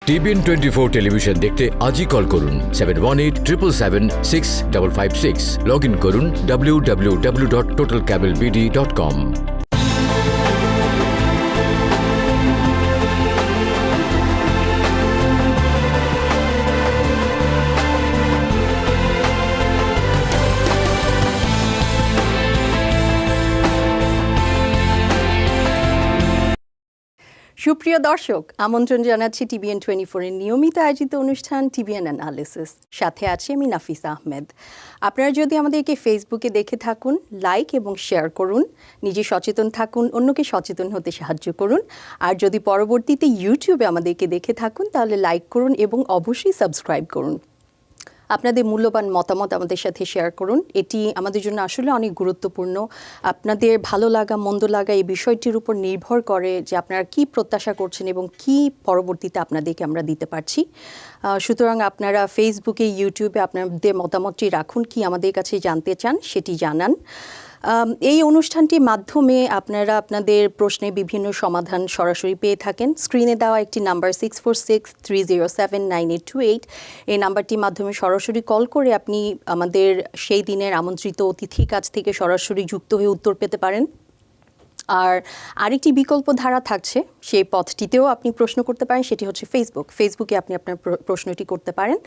TBN24 television দেখতে আজই call করুন 7187776556 লগ ইন করুন www.totalcablebd.com। সুপ্রিয় দর্শক, আমন্ত্রণ জানাচ্ছি TBN24 এর নিয়মিত আয়োজিত অনুষ্ঠান TBN অ্যানালিসিস। সাথে আছি আমি নাফিসা আহমেদ। আপনারা যদি আমাদেরকে ফেসবুকে দেখে থাকুন, লাইক এবং শেয়ার করুন, নিজে সচেতন থাকুন, অন্যকে সচেতন হতে সাহায্য করুন। আর যদি পরবর্তীতে ইউটিউবে আমাদেরকে দেখে থাকুন তাহলে লাইক করুন এবং অবশ্যই সাবস্ক্রাইব করুন। আপনাদের মূল্যবান মতামত আমাদের সাথে শেয়ার করুন, এটি আমাদের জন্য আসলে অনেক গুরুত্বপূর্ণ। আপনাদের ভালো লাগা মন্দ লাগা এই বিষয়টির উপর নির্ভর করে যে আপনারা কি প্রত্যাশা করছেন এবং কি পরবর্তীতে আপনাদেরকে আমরা দিতে পারছি। সুতরাং আপনারা ফেসবুকে ইউটিউবে আপনাদের মতামতটি রাখুন, কি আমাদের কাছে জানতে চান সেটি জানান। এই অনুষ্ঠানটির মাধ্যমে আপনারা আপনাদের প্রশ্নে বিভিন্ন সমাধান সরাসরি পেয়ে থাকেন। স্ক্রিনে দেওয়া একটি নাম্বার 6463079828, এই নাম্বারটির মাধ্যমে সরাসরি কল করে আপনি আমাদের সেই দিনের আমন্ত্রিত অতিথির কাছ থেকে সরাসরি যুক্ত হয়ে উত্তর পেতে পারেন। আর আরেকটি বিকল্প ধারা থাকছে, সেই পথটিতেও আপনি প্রশ্ন করতে পারেন, সেটি হচ্ছে ফেসবুকে আপনি আপনার প্রশ্নটি করতে পারেন।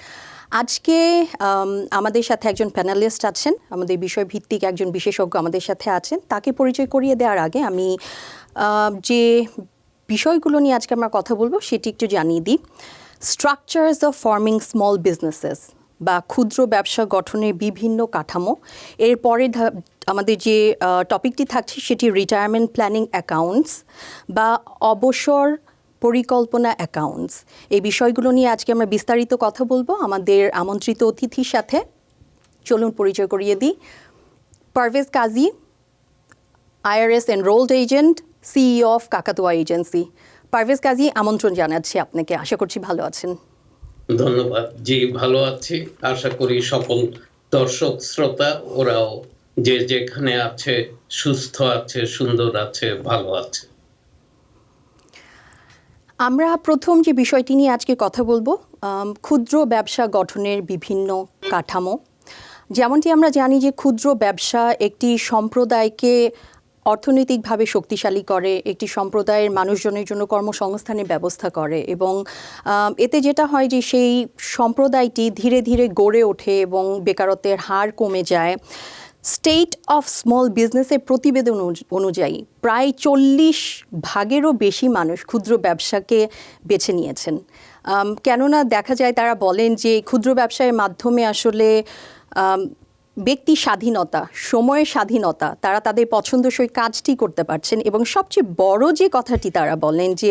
আজকে আমাদের সাথে একজন প্যানেলিস্ট আছেন, আমাদের বিষয়ভিত্তিক একজন বিশেষজ্ঞ আমাদের সাথে আছেন। তাকে পরিচয় করিয়ে দেওয়ার আগে আমি যে বিষয়গুলো নিয়ে আজকে আমরা কথা বলবো সেটি একটু জানিয়ে দিই। Structures of forming small businesses বা ক্ষুদ্র ব্যবসা গঠনের বিভিন্ন কাঠামো। এরপরে আমাদের যে টপিকটি থাকছে সেটি রিটায়ারমেন্ট প্ল্যানিং অ্যাকাউন্টস বা অবসর পরিকল্পনা অ্যাকাউন্টস। এই বিষয়গুলো নিয়ে আজকে আমরা বিস্তারিত কথা বলবো আমাদের আমন্ত্রিত অতিথির সাথে। চলুন পরিচয় করিয়ে দিই। পারভেজ কাজী, IRS enrolled agent, CEO of কাকাতুয়া এজেন্সি। পারভেজ কাজী, আমন্ত্রণ জানাচ্ছি আপনাকে, আশা করছি ভালো আছেন। ধন্যবাদ। জি, ভালো আছি। আশা করি সকল দর্শক শ্রোতা ওরাও যে যেখানে আছে সুস্থ আছে, সুন্দর আছে, ভালো আছে। আমরা প্রথম যে বিষয়টি নিয়ে আজকে কথা বলবো, ক্ষুদ্র ব্যবসা গঠনের বিভিন্ন কাঠামো। যেমনটি আমরা জানি যে ক্ষুদ্র ব্যবসা একটি সম্প্রদায়কে অর্থনৈতিকভাবে শক্তিশালী করে, একটি সম্প্রদায়ের মানুষজনের জন্য কর্মসংস্থানের ব্যবস্থা করে এবং এতে যেটা হয় যে সেই সম্প্রদায়টি ধীরে ধীরে গড়ে ওঠে এবং বেকারত্বের হার কমে যায়। স্টেট অফ স্মল বিজনেসের প্রতিবেদন অনুযায়ী প্রায় 40% বেশি মানুষ ক্ষুদ্র ব্যবসাকে বেছে নিয়েছেন। কেননা দেখা যায় তারা বলেন যে ক্ষুদ্র ব্যবসায়ের মাধ্যমে আসলে ব্যক্তি স্বাধীনতা, সময়ের স্বাধীনতা, তারা তাদের পছন্দসই কাজটি করতে পারছেন এবং সবচেয়ে বড় যে কথাটি তারা বলেন যে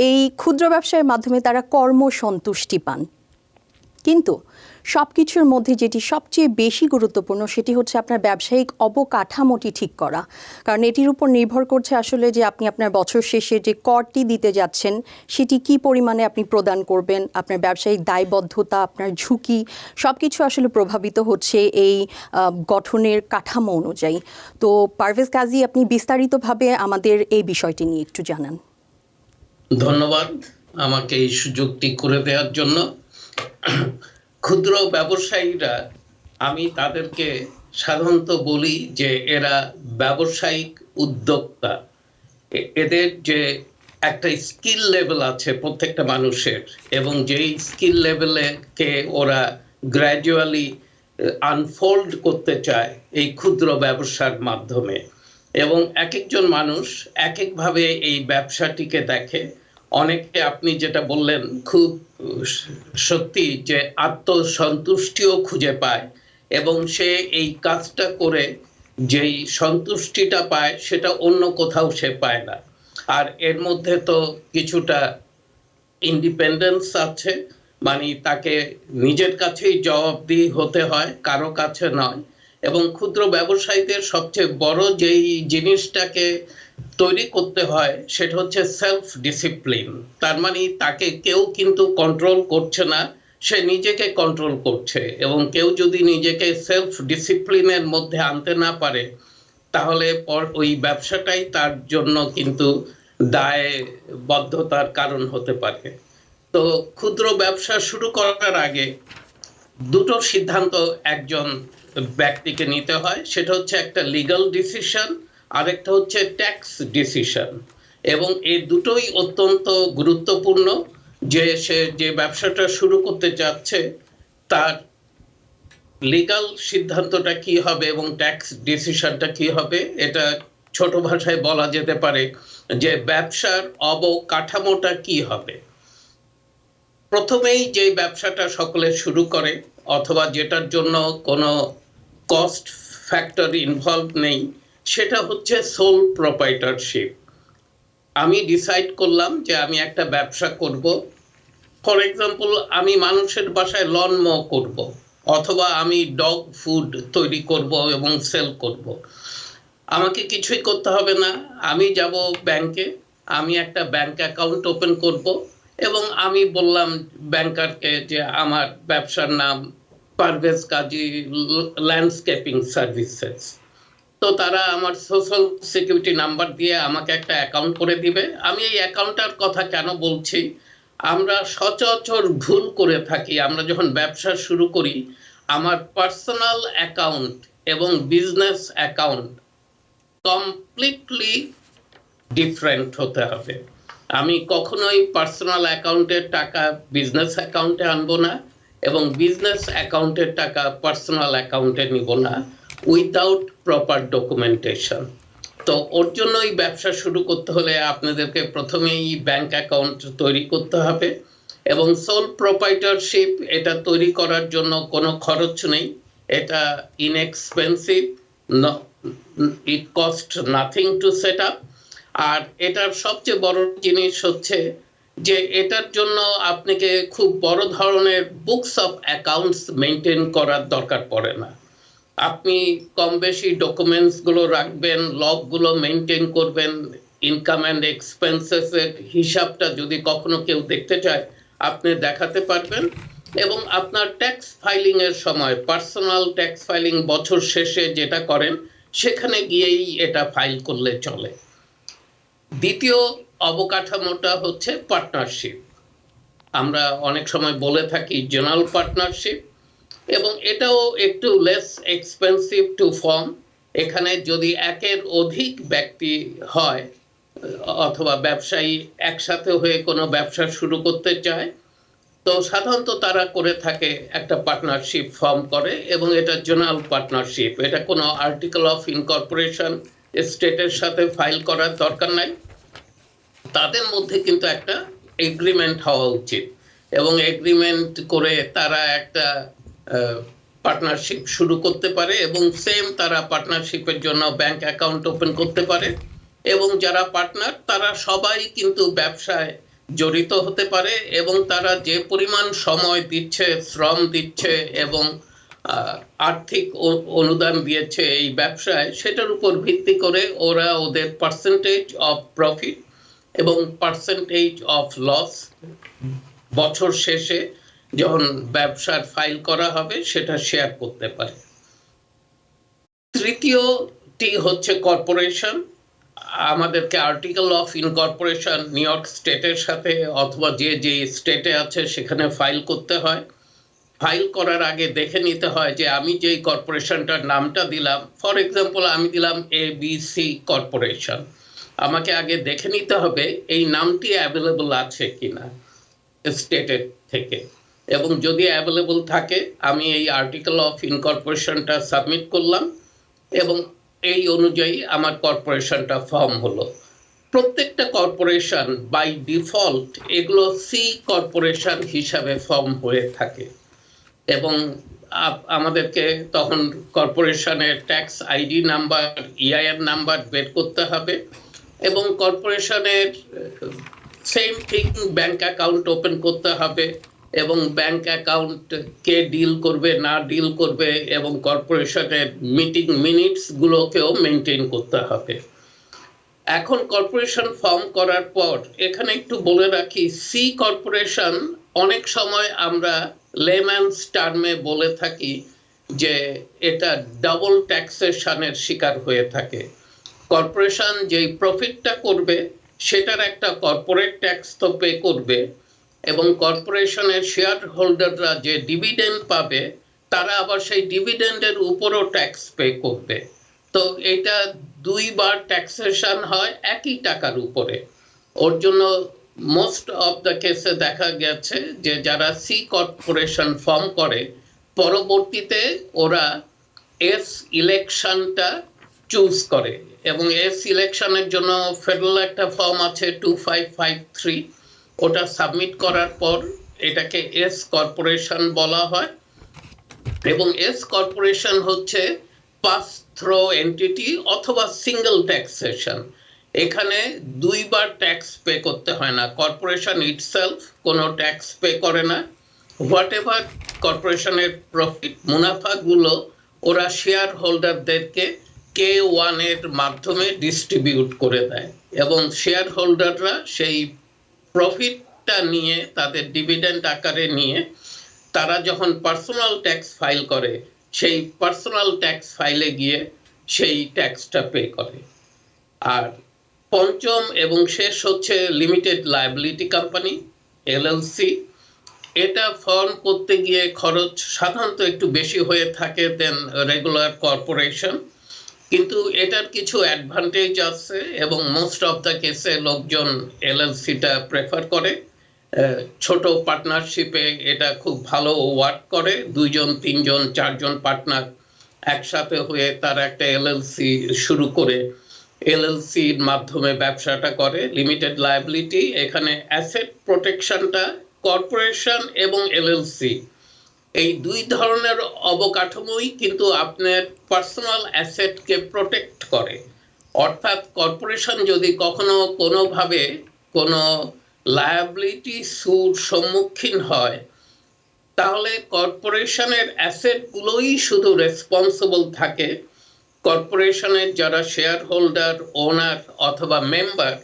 এই ক্ষুদ্র ব্যবসায়ের মাধ্যমে তারা কর্মসন্তুষ্টি পান। কিন্তু সব কিছুর মধ্যে যেটি সবচেয়ে বেশি গুরুত্বপূর্ণ সেটি হচ্ছে আপনার ব্যবসায়িক অবকাঠামোটি ঠিক করা, কারণ এটির উপর নির্ভর করছে আসলে যে আপনি আপনার বছর শেষে যে করটি দিতে যাচ্ছেন সেটি কি পরিমাণে আপনি প্রদান করবেন, আপনার ব্যবসায়িক দায়বদ্ধতা, আপনার ঝুঁকি সব কিছু আসলে প্রভাবিত হচ্ছে এই গঠনের কাঠামো অনুযায়ী। তো পারভেজ কাজী, আপনি বিস্তারিতভাবে আমাদের এই বিষয়টি নিয়ে একটু জানান। ধন্যবাদ আমাকে এই সুযোগটি করে দেওয়ার জন্য। ক্ষুদ্র ব্যবসায়ীরা, আমি তাদেরকে সাধারণত বলি যে এরা ব্যবসায়িক উদ্যোক্তা। এদের যে একটা স্কিল লেভেল আছে প্রত্যেকটা মানুষের, এবং যেই স্কিল লেভেলকে ওরা গ্র্যাজুয়ালি আনফোল্ড করতে চায় এই ক্ষুদ্র ব্যবসার মাধ্যমে, এবং এক একজন মানুষ এক একভাবে এই ব্যবসাটিকে দেখে। অনেকে, আপনি যেটা বললেন খুব সত্যি, যে আত্মসন্তুষ্টিও খুঁজে পায় এবং সে এই কাজটা করে যেই সন্তুষ্টিটা পায় সেটা অন্য কোথাও সে পায় না। আর এর মধ্যে তো কিছুটা ইন্ডিপেন্ডেন্স আছে, মানে তাকে নিজের কাছেই জবাবদিহি হতে হয়, কারো কাছে নয়। এবং ক্ষুদ্র ব্যবসায়ীদের সবচেয়ে বড় যেই জিনিসটাকে তৈরি করতে হয় সেটা হচ্ছে সেলফ ডিসিপ্লিন। তার মানে তাকে কেউ কিন্তু কন্ট্রোল করছে না, সে নিজেকে কন্ট্রোল করছে। এবং কেউ যদি নিজেকে সেলফ ডিসিপ্লিনের মধ্যে আনতে না পারে তাহলে ওই ব্যবসাটাই তার জন্য কিন্তু দায়বদ্ধতার কারণ হতে পারে। তো ক্ষুদ্র ব্যবসা শুরু করার আগে দুটো সিদ্ধান্ত একজন ব্যক্তিকে নিতে হয়, সেটা হচ্ছে একটা লিগ্যাল ডিসিশন, আরেকটা হচ্ছে ট্যাক্স ডিসিশন। এবং এই দুটোই অত্যন্ত গুরুত্বপূর্ণ যে সে যে ব্যবসাটা শুরু করতে যাচ্ছে তার লিগ্যাল সিদ্ধান্তটা কি হবে এবং ট্যাক্স ডিসিশনটা কি হবে। এটা ছোট ভাষায় বলা যেতে পারে যে ব্যবসার অবকাঠামোটা কি হবে। প্রথমেই যে ব্যবসাটা সকলে শুরু করে অথবা যেটার জন্য কোনো কস্ট ফ্যাক্টর ইনভলভ নেই, সেটা হচ্ছে সোল প্রোপ্রাইটারশিপ। আমি ডিসাইড করলাম যে আমি একটা ব্যবসা করব। ফর এক্সাম্পল, আমি মানুষের বাসায় লন মো করব, অথবা আমি ডগ ফুড তৈরি করব এবং সেল করব। আমাকে কিছুই করতে হবে না, আমি যাব ব্যাংকে, আমি একটা ব্যাংক অ্যাকাউন্ট ওপেন করব এবং আমি বললাম ব্যাংকারকে যে আমার ব্যবসার নাম পারভেজ কাজী ল্যান্ডস্কেপিং সার্ভিসেস। তো তারা আমার সোশ্যাল সিকিউরিটি নাম্বার দিয়ে আমাকে একটা অ্যাকাউন্ট করে দিবে। আমি এই অ্যাকাউন্টটার কথা কেন বলছি, আমরা সচরাচর ভুল করে থাকি। আমরা যখন ব্যবসা শুরু করি, আমার পার্সোনাল অ্যাকাউন্ট এবং বিজনেস অ্যাকাউন্ট কমপ্লিটলি ডিফারেন্ট হতে হবে। আমি কখনোই পার্সোনাল অ্যাকাউন্টের টাকা বিজনেস অ্যাকাউন্টে আনবো না এবং বিজনেস অ্যাকাউন্টের টাকা পার্সোনাল অ্যাকাউন্টে নিব না উইদাউট প্রপার ডকুমেন্টেশন। তো ওর জন্যই ব্যবসা শুরু করতে হলে আপনাদেরকে প্রথমেই ব্যাংক অ্যাকাউন্ট তৈরি করতে হবে। এবং সোল প্রোপ্রাইটারশিপ, এটা তৈরি করার জন্য কোনো খরচ নেই, এটা inexpensive, it cost nothing to set up. আর এটার সবচেয়ে বড় জিনিস হচ্ছে যে এটার জন্য আপনাকে খুব বড় ধরনের বুকস অফ অ্যাকাউন্টস মেনটেন করার দরকার পড়ে না। আপনি কম বেশি ডকুমেন্টসগুলো রাখবেন, লগগুলো মেনটেন করবেন, ইনকাম অ্যান্ড এক্সপেন্সেসের হিসাবটা যদি কখনো কেউ দেখতে চায় আপনি দেখাতে পারবেন। এবং আপনার ট্যাক্স ফাইলিংয়ের সময় পার্সোনাল ট্যাক্স ফাইলিং বছর শেষে যেটা করেন সেখানে গিয়েই এটা ফাইল করলে চলে। দ্বিতীয় অবকাঠামোটা হচ্ছে পার্টনারশিপ। আমরা অনেক সময় বলে থাকি জেনারেল পার্টনারশিপ, এবং এটাও একটু লেস এক্সপেন্সিভ টু ফর্ম। এখানে যদি একের অধিক ব্যক্তি হয় অথবা ব্যবসায়ী একসাথে হয়ে কোনো ব্যবসা শুরু করতে চায়, তো সাধারণত তারা করে থাকে একটা পার্টনারশিপ ফর্ম করে, এবং এটা জেনারেল পার্টনারশিপ। এটা কোনো আর্টিকেল অফ ইনকর্পোরেশন স্টেটের সাথে ফাইল করার দরকার নাই। তাদের মধ্যে কিন্তু একটা এগ্রিমেন্ট হওয়া উচিত, এবং এগ্রিমেন্ট করে তারা একটা পার্টনারশিপ শুরু করতে পারে, এবং সেম তারা পার্টনারশিপের জন্য ব্যাংক অ্যাকাউন্ট ওপেন করতে পারে। এবং যারা পার্টনার তারা সবাই কিন্তু ব্যবসায় জড়িত হতে পারে, এবং তারা যে পরিমাণ সময় দিচ্ছে, শ্রম দিচ্ছে এবং আর্থিক অনুদান দিয়েছে এই ব্যবসায়, সেটার উপর ভিত্তি করে ওরা ওদের পার্সেন্টেজ অফ প্রফিট এবং পার্সেন্টেজ অফ লস বছর শেষে যখন ব্যবসার ফাইল করা হবে সেটা শেয়ার করতে পারে। তৃতীয়টি হচ্ছে কর্পোরেশন। আমাদেরকে article of incorporation new York স্টেটের সাথে অথবা যে যে স্টেটে আছে সেখানে ফাইল করতে হয়। ফাইল করার আগে দেখে নিতে হয় যে আমি যেই কর্পোরেশনটার নামটা দিলাম, ফর এক্সাম্পল আমি দিলাম ABC কর্পোরেশন, আমাকে আগে দেখে নিতে হবে এই নামটি অ্যাভেলেবল আছে কিনা স্টেটের থেকে, এবং যদি অ্যাভেলেবল থাকে আমি এই আর্টিকেল অফ ইনকর্পোরেশনটা সাবমিট করলাম এবং এই অনুযায়ী আমার কর্পোরেশনটা ফর্ম হলো। প্রত্যেকটা কর্পোরেশন বাই ডিফল্ট এগুলো সি কর্পোরেশন হিসাবে ফর্ম হয়ে থাকে, এবং আমাদেরকে তখন কর্পোরেশনের tax ID number, EIN number বের করতে হবে, এবং কর্পোরেশনের same thing bank account open করতে হবে, এবং ব্যাংক অ্যাকাউন্ট কে ডিল করবে না ডিল করবে, এবং কর্পোরেশনের মিটিং মিনিটসগুলোকেও মেনটেন করতে হবে। এখন কর্পোরেশন ফর্ম করার পর এখানে একটু বলে রাখি, সি কর্পোরেশন অনেক সময় আমরা লেম্যানস টার্মে বলে থাকি যে এটা ডাবল ট্যাক্সেশনের শিকার হয়ে থাকে। কর্পোরেশন যেই প্রফিটটা করবে সেটার একটা কর্পোরেট ট্যাক্স তো পে করবে, এবং কর্পোরেশনের শেয়ার হোল্ডাররা যে ডিভিডেন্ড পাবে তারা আবার সেই ডিভিডেন্ডের উপরও ট্যাক্স পে করবে। তো এটা দুইবার ট্যাক্সেশন হয় একই টাকার উপরে। ওর জন্য মোস্ট অফ দ্য কেসে দেখা গেছে যে যারা সি কর্পোরেশন ফর্ম করে পরবর্তীতে ওরা এস ইলেকশনটা চুজ করে, এবং এস ইলেকশনের জন্য ফেডারেল একটা ফর্ম আছে 2553, ওটা সাবমিট করার পর এটাকে এস কর্পোরেশন বলা হয়। এবং এস কর্পোরেশন হচ্ছে পাস থ্রো এন্টিটি অথবা সিঙ্গেল ট্যাক্সেশন। এখানে দুইবার ট্যাক্স পে করতে হয় না, কর্পোরেশন ইটসেলফ কোনো ট্যাক্স পে করে না। হোয়াট এভার কর্পোরেশনের প্রফিট মুনাফাগুলো ওরা শেয়ার হোল্ডারদেরকে K1 এর মাধ্যমে ডিস্ট্রিবিউট করে দেয়, এবং শেয়ার হোল্ডাররা সেই প্রফিটটা নিয়ে তাদের ডিভিডেন্ড আকারে নিয়ে তারা যখন পার্সোনাল ট্যাক্স ফাইল করে সেই পার্সোনাল ট্যাক্স ফাইলে গিয়ে সেই ট্যাক্সটা পে করে। আর পঞ্চম এবং শেষ হচ্ছে লিমিটেড লায়াবিলিটি কোম্পানি LLC। এটা ফর্ম করতে গিয়ে খরচ সাধারণত একটু বেশি হয়ে থাকে দেন রেগুলার কর্পোরেশন, কিন্তু এটার কিছু অ্যাডভান্টেজ আছে এবং মোস্ট অফ দ্য কেসে লোকজন LLC-টা প্রেফার করে। ছোট পার্টনারশিপে এটা খুব ভালো ওয়ার্ক করে, 2 জন 3 জন 4 জন পার্টনার একসাথে হয়ে তারা একটা LLC শুরু করে LLC-র মাধ্যমে ব্যবসাটা করে। লিমিটেড লায়াবিলিটি, এখানে অ্যাসেট প্রোটেকশনটা কর্পোরেশন এবং LLC এই দুই ধরনের অবকাঠামোই কিন্তু আপনার পার্সোনাল অ্যাসেটকে প্রোটেক্ট করে। অর্থাৎ কর্পোরেশন যদি কখনো কোনোভাবে কোনো লায়াবিলিটি সুর সম্মুখীন হয় তাহলে কর্পোরেশনের অ্যাসেটগুলোই শুধু রেসপন্সিবল থাকে, কর্পোরেশনের যারা শেয়ার হোল্ডার, ওনার অথবা মেম্বার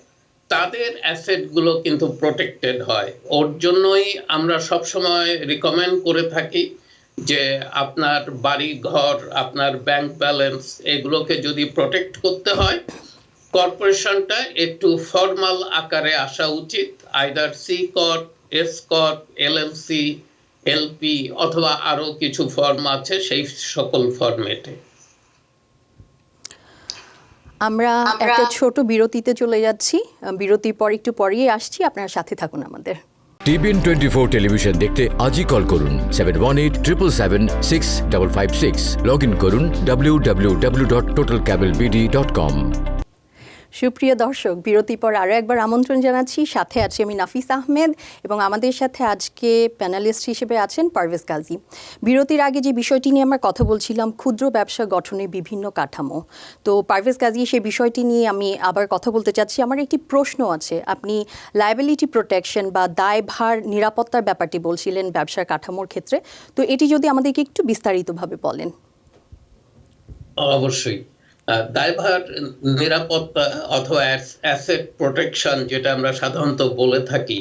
তাদের অ্যাসেটগুলো কিন্তু প্রোটেক্টেড হয়। ওর জন্যই আমরা সবসময় রিকমেন্ড করে থাকি যে আপনার বাড়ি ঘর, আপনার ব্যাংক ব্যালেন্স এগুলোকে যদি প্রোটেক্ট করতে হয় কর্পোরেশনটা একটু ফর্মাল আকারে আসা উচিত, either C corp, S corp, LLC, LP অথবা আরো কিছু ফর্ম আছে সেই সকল ফরম্যাটে। আমরা একটা ছোট বিরতিতে চলে যাচ্ছি, বিরতির পর একটু পরেই আসছি, আপনারা সাথে থাকুন আমাদের। TBN 24 টেলিভিশন দেখতে আজই কল করুন 7187776556। লগ ইন করুন www.totalcablebd.com। সুপ্রিয় দর্শক, বিরতির পর আরও একবার আমন্ত্রণ জানাচ্ছি। সাথে আছি আমি নাফিস আহমেদ এবং আমাদের সাথে আজকে প্যানেলিস্ট হিসেবে আছেন পারভেজ কাজী। বিরতির আগে যে বিষয়টি নিয়ে আমরা কথা বলছিলাম, ক্ষুদ্র ব্যবসা গঠনের বিভিন্ন কাঠামো, তো পারভেজ কাজী সেই বিষয়টি নিয়ে আমি আবার কথা বলতে চাচ্ছি। আমার একটি প্রশ্ন আছে, আপনি লায়াবিলিটি প্রোটেকশন বা দায়ভার নিরাপত্তার ব্যাপারটি বলছিলেন ব্যবসার কাঠামোর ক্ষেত্রে, তো এটি যদি আমাদেরকে একটু বিস্তারিতভাবে বলেন। অবশ্যই দায়ভার নিরাপত্তা অথবা অ্যাসেট প্রোটেকশন যেটা আমরা সাধারণত বলে থাকি,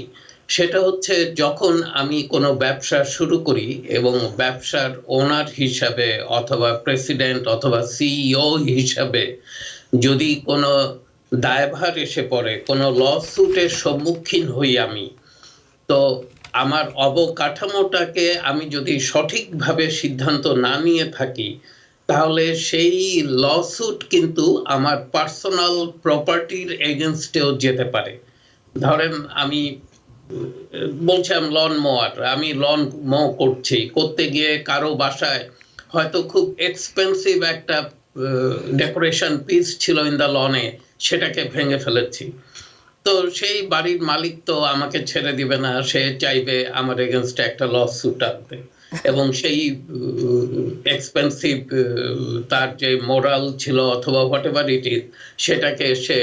সেটা হচ্ছে যখন আমি কোনো ব্যবসা শুরু করি এবং ব্যবসার ওনার হিসাবে অথবা প্রেসিডেন্ট অথবা CEO হিসাবে যদি কোনো দায়ভার এসে পড়ে, কোনো লসুটের সম্মুখীন হই আমি, তো আমার অবকাঠামোটাকে আমি যদি সঠিকভাবে সিদ্ধান্ত না নিয়ে থাকি তাহলে সেই লসুট কিন্তু আমার পার্সোনাল প্রপার্টির এগেনস্টেও যেতে পারে। ধরেন আমি বলছিলাম লন মোয়ার, আমি লন করতে গিয়ে কারো বাসায় হয়তো খুব এক্সপেন্সিভ একটা ডেকোরেশন পিস ছিল ইন দ্য লনে, সেটাকে ভেঙে ফেলেছি। তো সেই বাড়ির মালিক তো আমাকে ছেড়ে দিবে না, সে চাইবে আমার এগেনস্টে একটা লসুট আনতে, এবং সেই এক্সপেন্সিভ তার যে মোরাল ছিল অথবা হোয়াট এভার ইট ইজ সেটাকে সে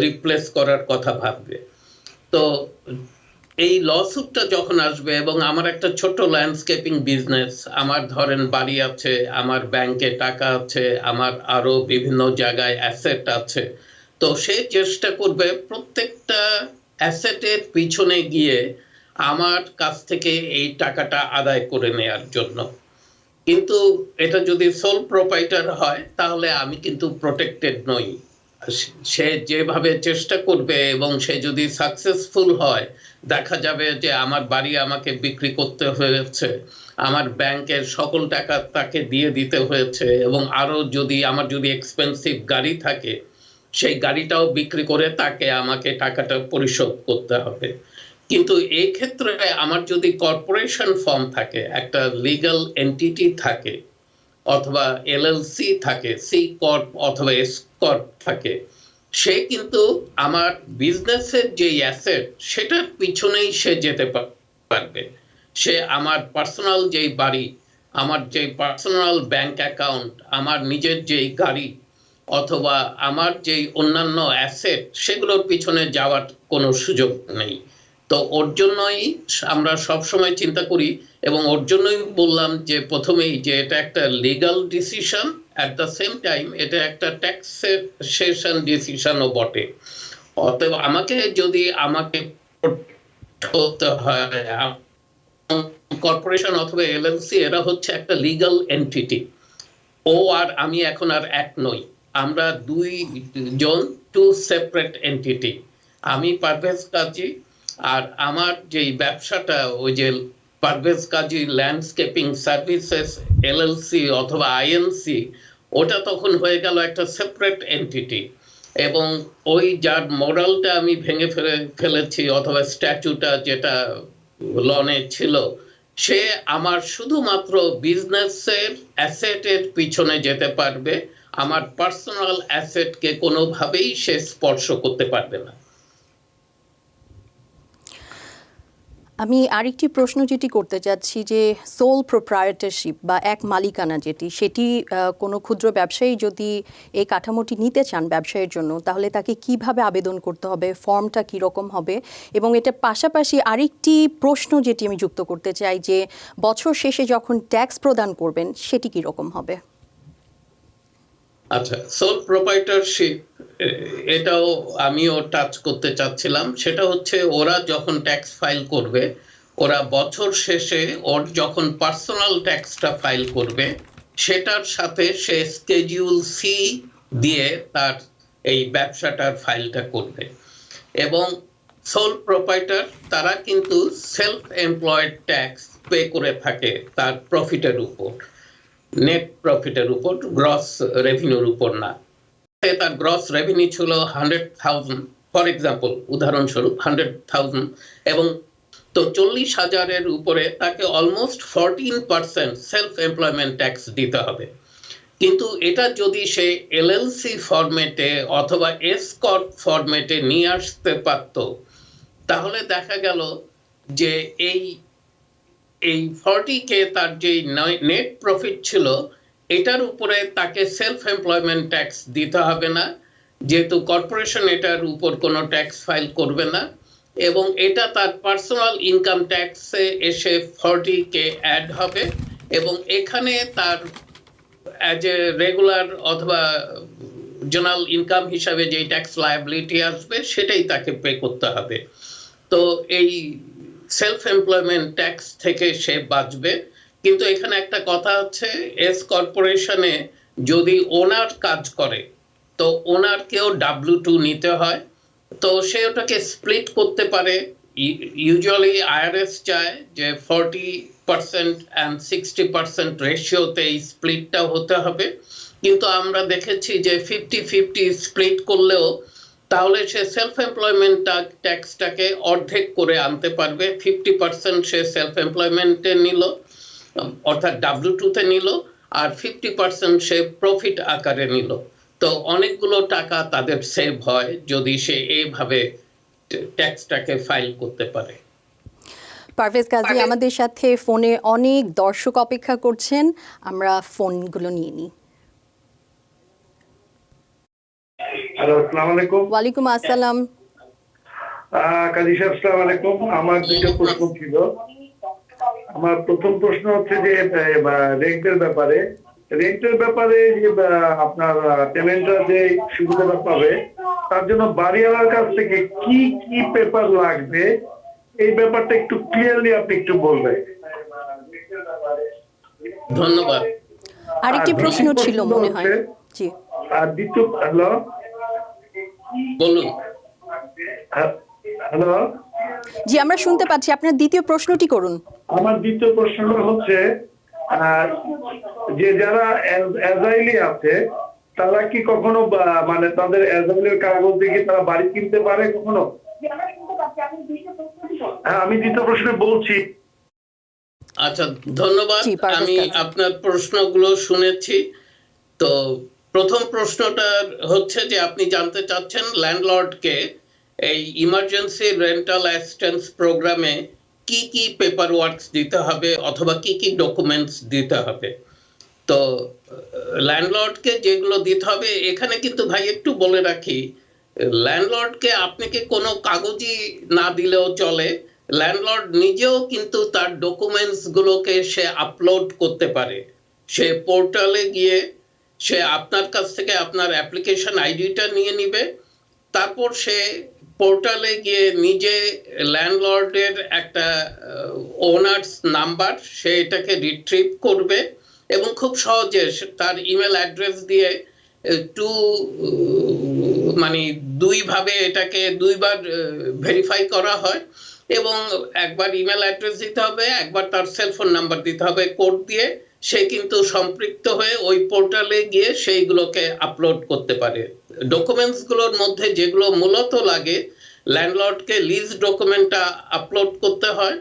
রিপ্লেস করার কথা ভাববে। তো এই লসুটটা যখন আসবে, এবং আমার একটা ছোট ল্যান্ডস্কেপিং বিজনেস, আমার ধরেন বাড়ি আছে, আমার ব্যাংকে টাকা আছে, আমার আরো বিভিন্ন জায়গায় অ্যাসেট আছে, তো সে চেষ্টা করবে প্রত্যেকটা অ্যাসেটের পিছনে গিয়ে আমার কাছ থেকে এই টাকাটা আদায় করে নেয়ার জন্য। কিন্তু এটা যদি সোল প্রোপাইটার হয় তাহলে আমি কিন্তু প্রোটেক্টেড নই। সে যেভাবে চেষ্টা করবে এবং সে যদি সাকসেসফুল হয়, দেখা যাবে যে আমার বাড়ি আমাকে বিক্রি করতে হয়েছে, আমার ব্যাংকের সকল টাকা তাকে দিয়ে দিতে হয়েছে, এবং আরো যদি আমার যদি এক্সপেন্সিভ গাড়ি থাকে সেই গাড়িটাও বিক্রি করে তাকে আমাকে টাকাটা পরিশোধ করতে হবে। কিন্তু এই ক্ষেত্রে আমার যদি কর্পোরেশন ফর্ম থাকে, একটা লিগ্যাল এন্টিটি থাকে, অথবা এলএলসি থাকে, সি কর্প অথবা এস কর্প থাকে, সে কিন্তু আমার বিজনেসের যে অ্যাসেট সেটার পিছনেই সে যেতে পারবে। সে আমার পার্সোনাল যেই বাড়ি, আমার যে পার্সোনাল ব্যাংক অ্যাকাউন্ট, আমার নিজের যেই গাড়ি অথবা আমার যেই অন্যান্য অ্যাসেট, সেগুলোর পিছনে যাওয়ার কোনো সুযোগ নেই। তো ওর জন্যই আমরা সবসময় চিন্তা করি, এবং ওর জন্যই বললাম যে প্রথমেই যে এটা একটা legal decision, at the same time এটা একটা ট্যাক্সেশন ডিসিশনও বটে। অতএব আমাকে হতে হয়, কর্পোরেশন অথবা এলএলসি এরা হচ্ছে একটা লিগ্যাল এন্টিটি। ও আর আমি এখন আর এক নই, আমরা দুইজন, টু সেপারেট এন্টিটি। আমি পারভেজ কাজী, আর আমার যেই ব্যবসাটা ওই যে পারভেজ কাজী ল্যান্ডস্কেপিং সার্ভিসেস এলএলসি অথবা আইএনসি, ওটা তখন হয়ে গেল একটা সেপারেট এন্টিটি। এবং ওই যার মডেলটা আমি ভেঙে ফেলেছি অথবা স্ট্যাচুটা যেটা লনে ছিল, সে আমার শুধুমাত্র বিজনেসের অ্যাসেটের পিছনে যেতে পারবে, আমার পার্সোনাল অ্যাসেটকে কোনোভাবেই সে স্পর্শ করতে পারবে না। আমি আরেকটি প্রশ্ন যেটি করতে চাচ্ছি যে সোল প্রোপ্রাইটারশিপ বা এক মালিকানা সেটি কোনো ক্ষুদ্র ব্যবসায়ী যদি এই কাঠামোটি নিতে চান ব্যবসায়ের জন্য, তাহলে তাকে কিভাবে আবেদন করতে হবে, ফর্মটা কীরকম হবে, এবং এটা পাশাপাশি আরেকটি প্রশ্ন যেটি আমি যুক্ত করতে চাই যে বছর শেষে যখন ট্যাক্স প্রদান করবেন সেটি কীরকম হবে? আচ্ছা, সোল প্রোপ্রাইটারশিপ এটাও আমিও টাচ করতে চাচ্ছিলাম। সেটা হচ্ছে ওরা যখন ট্যাক্স ফাইল করবে, ওরা বছর শেষে ওর যখন পার্সোনাল ট্যাক্সটা ফাইল করবে, সেটার সাথে সে স্কেডিউল সি দিয়ে তার এই ব্যবসাটার ফাইলটা করবে। এবং সোল প্রোপ্রাইটার তারা কিন্তু সেলফ এমপ্লয়েড ট্যাক্স পে করে থাকে তার প্রফিটের উপর, নেট প্রফিটের উপর, গ্রস রেভিনিউর উপর না। তার গ্রস রেভিনিউ ছিল 100,000, ফর এক্সাম্পল, উদাহরণস্বরূপ 100,000, এবং তো 40,000-এর উপরে তাকে অলমোস্ট 14% সেলফ এমপ্লয়মেন্ট ট্যাক্স দিতে হবে। কিন্তু এটা যদি সে এলএলসি ফরম্যাটে অথবা এস কর্প ফরম্যাটে নিয়ে আসতে পারত, তাহলে দেখা গেল যে এই 40K তার যে নেট প্রফিট ছিল, এটার উপরে তাকে সেলফ এমপ্লয়মেন্ট ট্যাক্স দিতে হবে না, যেহেতু কর্পোরেশন এটার উপর কোনো ট্যাক্স ফাইল করবে না, এবং এটা তার পার্সোনাল ইনকাম ট্যাক্সে এসে 40K অ্যাড হবে, এবং এখানে তার অ্যাজ এ রেগুলার অথবা জেনারেল ইনকাম হিসাবে যেই ট্যাক্স লায়াবিলিটি আসবে সেটাই তাকে পে করতে হবে। তো এই সেলফ এমপ্লয়মেন্ট ট্যাক্স থেকে সে বাঁচবে। কিন্তু এখানে একটা কথা হচ্ছে, এস কর্পোরেশনে যদি ওনার কাজ করে তো ওনারকেও W2 নিতে হয়, তো সে ওটাকে স্প্লিট করতে পারে। ইউজুয়ালি আইআরএস চায় যে 40% and 60% রেশিওতে এই স্প্লিটটা হতে হবে, কিন্তু আমরা দেখেছি যে 50-50 স্প্লিট করলেও তাহলে সে সেলফ এমপ্লয়মেন্ট ট্যাক্সটাকে অর্ধেক করে আনতে পারবে। 50% সে সেলফ এমপ্লয়মেন্টে নিল, অর্থাৎ W2-তে নিল, আর 50% সে প্রফিট আকারে নিল। তো অনেকগুলো টাকা তাদের সেভ হয় যদি সে এইভাবে ট্যাক্সটাকে ফাইল করতে পারে। পারভেজ কাজী আমাদের সাথে ফোনে অনেক দর্শক অপেক্ষা করছেন, আমরা ফোনগুলো নিয়ে নিই। হ্যালো, আসসালামু আলাইকুম। ওয়ালাইকুম আসসালাম। কাজী সাহেব, আসসালামু আলাইকুম। আমার দুইটা প্রশ্ন ছিল। আমার প্রথম প্রশ্ন হচ্ছে যে রেন্টের ব্যাপারে যে আপনার টেনেন্টরা যে সুবিধাটা পাবে, তার জন্য বাড়িওয়ালার কাছ থেকে কি কি পেপার লাগবে, এই ব্যাপারটা একটু ক্লিয়ারলি আপনি একটু বলবেন। ধন্যবাদ। আরেকটি প্রশ্ন ছিল মনে হয়। জি। আর দ্বিতীয়, হ্যালো, বলুন। হ্যালো, জি আমরা শুনতে পাচ্ছি, আপনার দ্বিতীয় প্রশ্নটি করুন। আমার দ্বিতীয় প্রশ্নটা হচ্ছে যে যারা এজাইলি আছে তারা কি কখনো মানে তাদের এজাইলের কাগজ দিয়ে কি তারা বাড়ি কিনতে পারে কখনো? হ্যাঁ, আমি দ্বিতীয় প্রশ্নে বলছি। আচ্ছা, ধন্যবাদ। জি, পারভেজ আমি কাজী। আপনার প্রশ্নগুলো শুনেছি। তো প্রথম প্রশ্নটা হচ্ছে যে আপনি জানতে চাচ্ছেন ল্যান্ডলর্ডকে এই ইমার্জেন্সি রেন্টাল অ্যাসিস্ট্যান্স প্রোগ্রামে কি কি পেপার ওয়ার্কস দিতে হবে অথবা কি কি ডকুমেন্টস দিতে হবে। তো ল্যান্ডলর্ডকে যেগুলো দিতে হবে, এখানে কিন্তু ভাই একটু বলে রাখি, ল্যান্ডলর্ডকে আপনাকে কোনো কাগজই না দিলেও চলে। ল্যান্ডলর্ড নিজেও কিন্তু তার ডকুমেন্টস গুলোকে সে আপলোড করতে পারে। সে পোর্টালে গিয়ে সে আপনার কাছ থেকে আপনার অ্যাপ্লিকেশন আইডিটা নিয়ে নিবে, তারপর সে পোর্টালে গিয়ে নিজে ল্যান্ডলর্ডের একটা ওনার্স নাম্বার সে এটাকে রিট্রিভ করবে এবং খুব সহজে তার ইমেল অ্যাড্রেস দিয়ে টু মানে দুইভাবে এটাকে দুইবার ভেরিফাই করা হয় এবং একবার ইমেল অ্যাড্রেস দিতে হবে, একবার তার সেলফোন নাম্বার দিতে হবে কোড দিয়ে। সে কিন্তু সম্পৃক্ত হয়ে ওই পোর্টালে গিয়ে সেইগুলোকে আপলোড করতে পারে। ডকুমেন্টসগুলোর মধ্যে যেগুলো মূলত লাগে, ল্যান্ডলর্ডকে লিজ ডকুমেন্টটা আপলোড করতে হয়,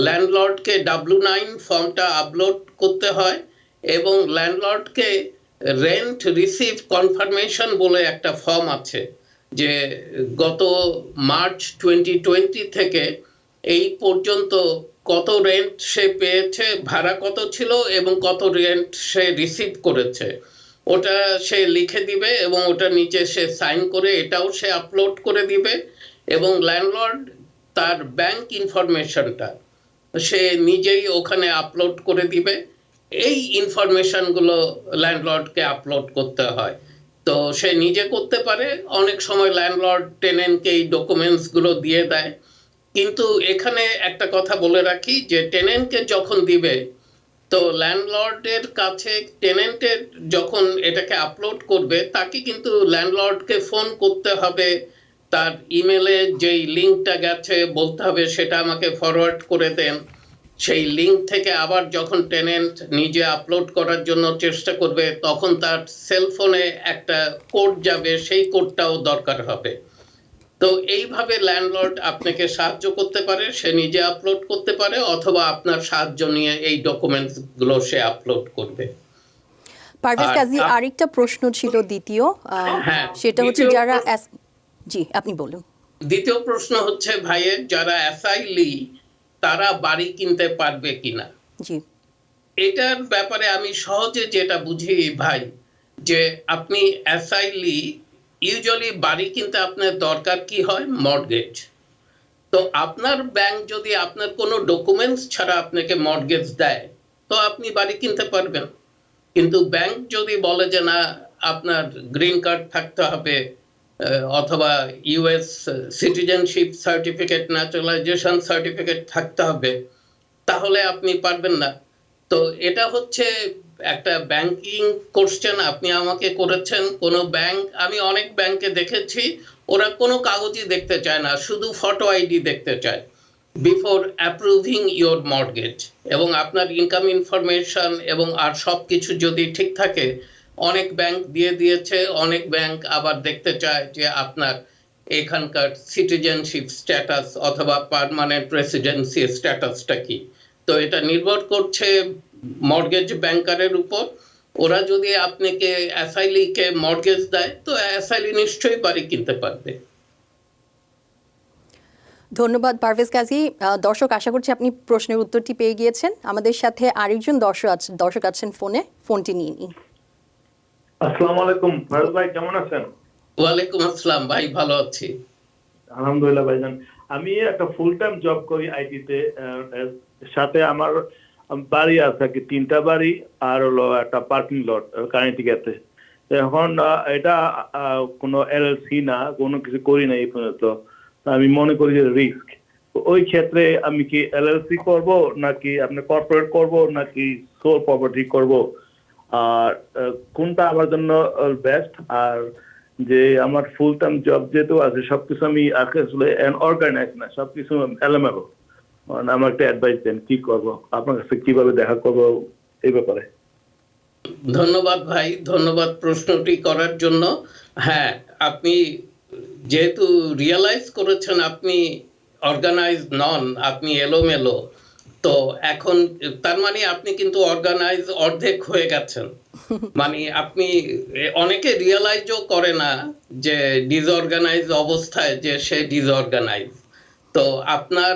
ল্যান্ডলর্ডকে W9 ফর্মটা আপলোড করতে হয় এবং ল্যান্ডলর্ডকে রেন্ট রিসিভ কনফার্মেশন বলে একটা ফর্ম আছে, যে গত মার্চ 2020 থেকে এই পর্যন্ত কত রেন্ট সে পেয়েছে, ভাড়া কত ছিল এবং কত রেন্ট সে রিসিভ করেছে, ওটা সে লিখে দিবে এবং ওটা নিচে সে সাইন করে এটাও সে আপলোড করে দিবে। এবং ল্যান্ডলর্ড তার ব্যাংক ইনফরমেশনটা সে নিজেই ওখানে আপলোড করে দিবে। এই ইনফরমেশনগুলো ল্যান্ডলর্ডকে আপলোড করতে হয়। তো সে নিজে করতে পারে, অনেক সময় ল্যান্ডলর্ড টেনেন্টকে এই ডকুমেন্টসগুলো দিয়ে দেয়। কিন্তু এখানে একটা কথা বলে রাখি, যে টেনেন্টকে যখন দিবে, তো ল্যান্ডলর্ডের কাছে টেনেন্টের যখন এটাকে আপলোড করবে, তাকে কিন্তু ল্যান্ডলর্ডকে ফোন করতে হবে, তার ইমেলে যেই লিঙ্কটা গেছে বলতে হবে সেটা আমাকে ফরওয়ার্ড করে দেন। সেই লিঙ্ক থেকে আবার যখন টেনেন্ট নিজে আপলোড করার জন্য চেষ্টা করবে, তখন তার সেলফোনে একটা কোড যাবে, সেই কোডটাও দরকার হবে। তো এইভাবে ল্যান্ডলর্ড আপনাকে সাহায্য করতে পারে, সে নিজে আপলোড করতে পারে অথবা আপনার সাহায্য নিয়ে এই ডকুমেন্টস গুলো সে আপলোড করবে। পারভেজ কাজী, আরেকটা প্রশ্ন ছিল দ্বিতীয়, হ্যাঁ, সেটা হচ্ছে দ্বিতীয় যারা জি আপনি বলুন। দ্বিতীয় প্রশ্ন হচ্ছে ভাইয়ের, যারা অ্যাসাইলি তারা বাড়ি কিনতে পারবে কিনা। জি, এটার ব্যাপারে আমি সহজে যেটা বুঝি ভাই, যে আপনি অ্যাসাইলি ইউজুয়ালি বাড়ি কিনতে আপনার দরকার কি হয়, মর্টগেজ। তো আপনার ব্যাংক যদি আপনার কোনো ডকুমেন্টস ছাড়া আপনাকে মর্টগেজ দেয়, তো আপনি বাড়ি কিনতে পারবেন। কিন্তু ব্যাংক যদি বলে যে না, আপনার গ্রিন কার্ড থাকতে হবে অথবা US citizenship certificate, naturalisation certificate থাকতে হবে, তাহলে আপনি পারবেন না। তো এটা হচ্ছে একটা ব্যাংকিং কোশ্চেন আপনি আমাকে করেছেন। কোনো ব্যাংক, আমি অনেক ব্যাংকে দেখেছি, ওরা কোনো কাগজই দেখতে চায় না, শুধু ফটো আইডি দেখতে চায় বিফোর অ্যাপ্রুভিং ইওর মর্টগেজ। এবং আপনার ইনকাম ইনফরমেশন এবং আর সব কিছু যদি ঠিক থাকে, অনেক ব্যাংক দিয়ে দিয়েছে। অনেক ব্যাংক আবার দেখতে চায় যে আপনার এখানকার সিটিজেনশিপ স্ট্যাটাস অথবা পার্মানেন্ট রেসিডেন্সি স্ট্যাটাসটা কি। তো এটা নির্ভর করছে মর্টগেজ ব্যাংকারের উপর। ওরা যদি আপনাকে অ্যাসাইলিকে মর্টগেজ দেয়, তো অ্যাসাইলি নিশ্চয়ই বাড়ি কিনতে পারবে। ধন্যবাদ পারভেজ কাজী। দর্শক, আশা করছি আপনি প্রশ্নের উত্তরটি পেয়ে গিয়েছেন। আমাদের সাথে আরেকজন দর্শক আছেন ফোনে, ফোনটি নিয়ে নিন। আসসালামু আলাইকুম ফারুক ভাই, কেমন আছেন? ওয়ালাইকুম আসসালাম ভাই, ভালো আছি। আলহামদুলিল্লাহ ভাইজান। আমি একটা ফুল টাইম জব করি আইটিতে, সাথে আমার বাড়ি আছে কি 3টা বাড়ি আর হলো একটা পার্কিং লট কানেক্টিকাতে। এখন এটা কোনো এলএলসি না, কোনো কিছু করি না এই পর্যন্ত। আমি মনে করি যে রিস্ক। ওই ক্ষেত্রে আমি কি এলএলসি করব নাকি আপনি কর্পোরেট করব নাকি সোল প্রপার্টি করব, আর কোনটা আমার জন্য বেস্ট? আর যে আমার ফুল টাইম জব যেহেতু আছে সবকিছু আমি আসলে অর্গানাইজ না, সবকিছু এলোমেলো। মানে আমার একটা অ্যাডভাইস দেন, কি করব, আপনার কাছে কিভাবে দেখা করব এই ব্যাপারে। ধন্যবাদ ভাই, ধন্যবাদ প্রশ্নটি করার জন্য। হ্যাঁ, আপনি যেহেতু রিয়েলাইজ করেছেন আপনি অর্গানাইজ নন, আপনি এলোমেলো, তো এখন তার মানে আপনি কিন্তু অর্গানাইজ অর্ধেক হয়ে গেছেন। মানে আপনি অনেকে রিয়েলাইজও করে না যে ডিসঅর্গানাইজ অবস্থায় যে সে ডিসঅর্গানাইজ। তো আপনার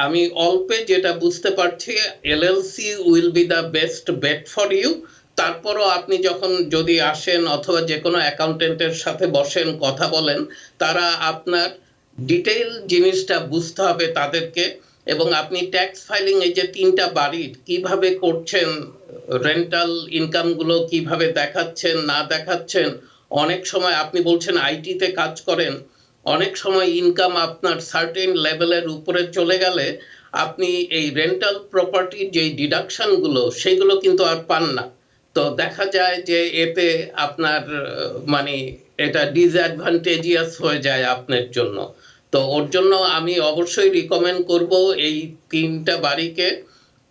আমি অল্পে যেটা বুঝতে পারছি, LLC will be the best bet for you. তারপরও আপনি যখন যদি আসেন অথবা যে কোনো অ্যাকাউন্টেন্টের সাথে বসেন, কথা বলেন, তারা আপনার ডিটেইল জিনিসটা বুঝতে হবে তাদেরকে। এবং আপনি ট্যাক্স ফাইলিং এই যে 3টা বাড়ির কিভাবে করছেন, রেন্টাল ইনকামগুলো কিভাবে দেখাচ্ছেন না দেখাচ্ছেন, অনেক সময় আপনি বলছেন আইটিতে কাজ করেন, অনেক সময় ইনকাম আপনার সার্টেন লেভেলের উপরে চলে গেলে আপনি এই রেন্টাল প্রপার্টির যে ডিডাকশনগুলো সেগুলো কিন্তু আর পান না। তো দেখা যায় যে এতে আপনার মানে এটা ডিসঅ্যাডভান্টেজিয়াস হয়ে যায় আপনার জন্য। তো ওর জন্য আমি অবশ্যই রিকমেন্ড করব এই 3টা বাড়িকে,